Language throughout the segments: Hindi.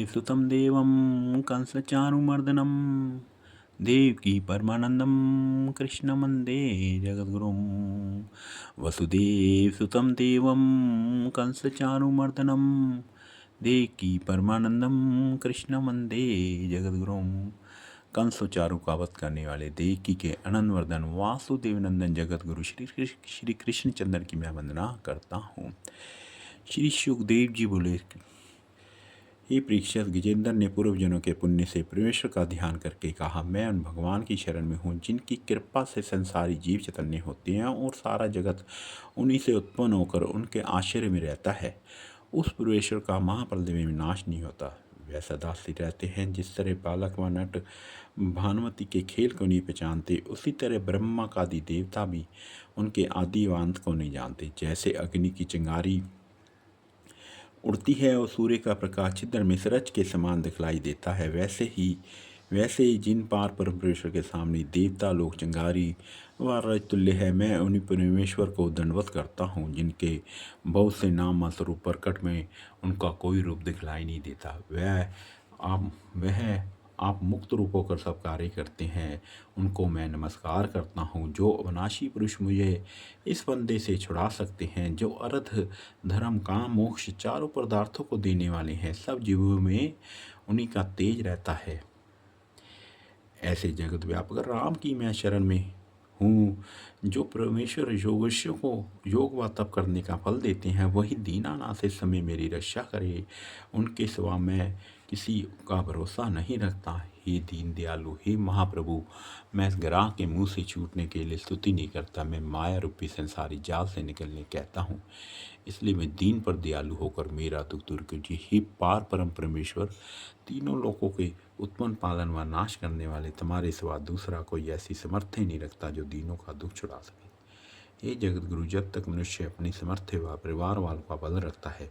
सुतं देवं कंसचाणूरमर्दनं देवकी परमानन्दं कृष्णवन्दे जगद्गुरुं। वसुदेवसुतं देवं कंसचाणूरमर्दनं देवकी परमानन्दं कृष्णवन्दे जगद्गुरुं। कंस और चारु का वध करने वाले देवकी के आनंदवर्धन वासुदेव नंदन जगतगुरु श्री कृष्णचंद्र की मैं वंदना करता हूँ। श्री सुखदेव जी बोले, हे परीक्षित, गजेंद्र ने पूर्वजनों के पुण्य से परमेश्वर का ध्यान करके कहा, मैं उन भगवान की शरण में हूँ जिनकी कृपा से संसारी जीव चैतन्य होते हैं और सारा जगत उन्हीं से उत्पन्न होकर उनके आश्रय में रहता है। उस परमेश्वर का महाप्रलय में विनाश नहीं होता, वह सदा स्थिर रहते हैं। जिस तरह बालक व नट भानुमति के खेल को नहीं पहचानते, उसी तरह ब्रह्मा का आदि देवता भी उनके आदि व अंत को नहीं जानते। जैसे अग्नि की चिंगारी उड़ती है और सूर्य का प्रकाश छिद्र में सूरज के समान दिखलाई देता है, वैसे ही जिन पार परम परमेश्वर के सामने देवता लोग चिंगारी व रज तुल्य है, मैं उन्हीं परमेश्वर को दंडवत करता हूँ जिनके बहुत से नाम स्वरूप प्रकट में उनका कोई रूप दिखलाई नहीं देता। वह आप मुक्त रूप होकर सब कार्य करते हैं, उनको मैं नमस्कार करता हूँ। जो अविनाशी पुरुष मुझे इस बंदे से छुड़ा सकते हैं, जो अर्थ धर्म काम मोक्ष चारों पदार्थों को देने वाले हैं, सब जीवों में उन्हीं का तेज रहता है। ऐसे जगत व्यापक राम की मैं शरण में हूँ। जो परमेश्वर योगेश्वर को योग व तप करने का फल देते हैं, वही दीनानाथ इस समय मेरी रक्षा करे। उनके सिवा मैं किसी का भरोसा नहीं रखता। हे दीन दयालु, हे महाप्रभु, मैं इस ग्राह के मुंह से छूटने के लिए स्तुति नहीं करता, मैं माया रूपी संसारी जाल से निकलने कहता हूँ। इसलिए मैं दीन पर दयालु होकर मेरा दुख दूर कीजिए। हे पार परम परमेश्वर, तीनों लोकों के उत्पन्न पालन व नाश करने वाले, तुम्हारे सिवा दूसरा कोई ऐसी समर्थ ही नहीं रखता जो दीनों का दुख छुड़ा सके। हे जगत गुरु, जब तक मनुष्य अपनी समर्थ व परिवार वालों का बल रखता है,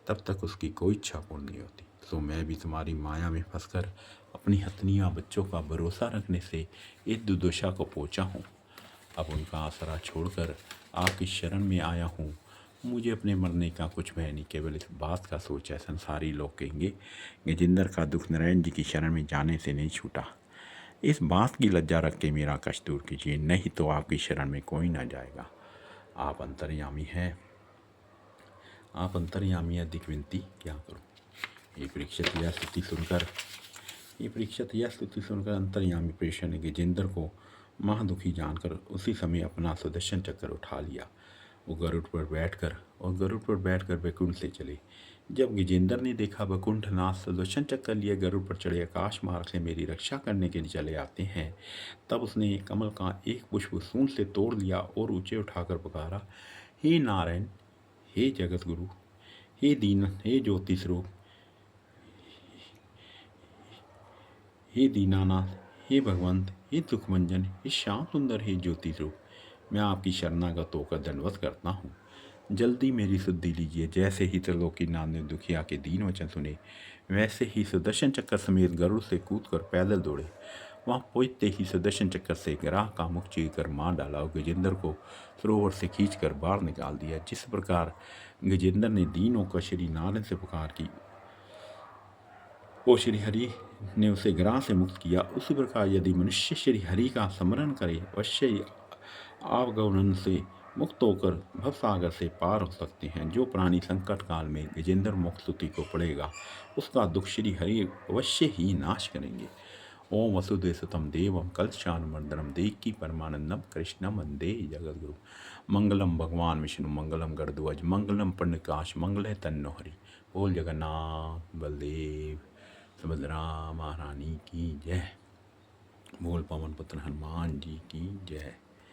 तब तक उसकी कोई इच्छा पूर्ण नहीं होती। तो मैं भी तुम्हारी माया में फंसकर अपनी हथनिया बच्चों का भरोसा रखने से इस दुर्दशा को पहुँचा हूँ। अब उनका आसरा छोड़कर आपकी शरण में आया हूँ। मुझे अपने मरने का कुछ भय नहीं, केवल इस बात का सोच है। संसारी लोग कहेंगे, गजेंद्र का दुख नारायण जी की शरण में जाने से नहीं छूटा। इस बात की लज्जा रख के मेरा कष्ट दूर कीजिए, नहीं तो आपकी शरण में कोई ना जाएगा। आप अंतर्यामी हैं, आप अंतर्यामी, अधिक विनती क्या करूं। ये परीक्षित यह स्तुति सुनकर अंतर्यामी प्रेषण ने गजेंद्र को महादुखी जानकर उसी समय अपना सुदर्शन चक्र उठा लिया। वो गरुड़ पर बैठकर वैकुंठ से चले। जब गजेंद्र ने देखा वैकुंठनाथ सुदर्शन चक्कर लिए गरुड़ पर चढ़े आकाश मार्ग से मेरी रक्षा करने के लिए चले आते हैं, तब उसने कमल का एक पुष्प सूंड से तोड़ लिया और ऊंचे उठाकर पुकारा, हे नारायण, हे जगत गुरु, हे दीन, हे ज्योति स्वरूप, हे दीनानाथ, हे भगवंत, हे दुखभंजन, हे श्याम सुंदर, हे ज्योति स्वरूप, मैं आपकी शरणागत होकर दंडवत करता हूँ। जल्दी मेरी शुद्धि लीजिए। जैसे ही त्रिलोकीनाथ ने दुखिया के दीन वचन सुने, वैसे ही सुदर्शन चक्कर समेत गरुड़ से कूदकर पैदल दौड़े। वहाँ पहुँचते ही सुदर्शन चक्कर से ग्राह का मुख चीरकर मार डाला और गजेंद्र को सरोवर से खींचकर बाहर निकाल दिया। जिस प्रकार गजेंद्र ने दीनों का श्री नारायण से पुकार की वो श्री हरि ने उसे ग्राह से मुक्त किया, उसी प्रकार यदि मनुष्य श्री हरि का स्मरण करे, अवश्य ही आवगमन से मुक्त होकर भवसागर से पार हो सकते हैं। जो प्राणी संकट काल में गजेंद्र मुक्त स्तुति को पढ़ेगा, उसका दुख श्री हरि अवश्य ही नाश करेंगे। ओम वसुदेव सुतम देवम कलशानुमर्दनम देवकी परमानंदम कृष्णम वंदे जगद्गुरु। मंगलम भगवान विष्णु, मंगलम गरुड़ध्वज, मंगलम पुण्यकाश, मंगल तन्नो हरि। बोल जगन्नाथ बलदेव सुभद्रा महारानी की जय। बोल पवन पुत्र हनुमान जी की जय।